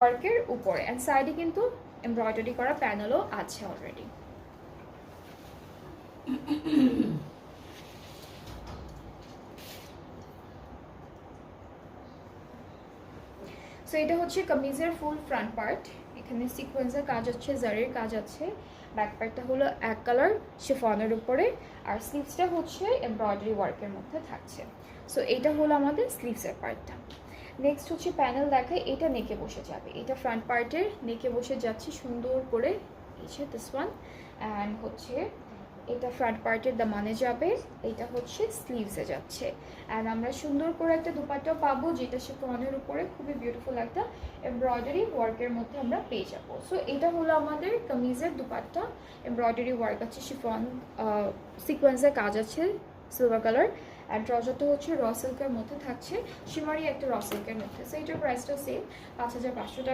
ওয়ার্কের উপরে, অ্যান্ড সাইডে কিন্তু এমব্রয়ডারি করা প্যানেলও আছে অলরেডি। সো এটা হচ্ছে কামিজের ফুল ফ্রন্ট পার্ট। এখানে সিকোয়েন্সের কাজ আছে, জারির কাজ আছে। ব্যাক পার্টটা হলো এক কালার শিফনের উপরে, আর স্লিভসটা হচ্ছে এমব্রয়ডারি ওয়ার্কের মধ্যে থাকছে। সো এটা হলো আমাদের স্লিভসের পার্টটা। নেক্সট হচ্ছে প্যানেল দেখায়, এটা নেকে বসে যাবে, এটা ফ্রন্ট পার্টের নেকে বসে যাচ্ছে সুন্দর করে, এই যে দিস ওয়ান। অ্যান্ড হচ্ছে এটা ফ্রন্ট পার্টের দামানে যাবে, এটা হচ্ছে স্লিভসে যাচ্ছে। অ্যান্ড আমরা সুন্দর করে একটা দুপাট্টা পাবো, যেটা শিফনের উপরে খুবই বিউটিফুল একটা এমব্রয়ডারি ওয়ার্কের মধ্যে আমরা পেয়ে যাবো। সো এটা হলো আমাদের কামিজের দুপাট্টা, এমব্রয়ডারি ওয়ার্ক আছে, শিফন সিকোয়েন্সের কাজ আছে সিলভার কালার। অ্যান্ড ট্রাউজারটা হচ্ছে র সিল্কের মধ্যে থাকছে, শিমারি একটা র সিল্কের মধ্যে। সো এটার প্রাইসটা সেম, 5500 টাকা।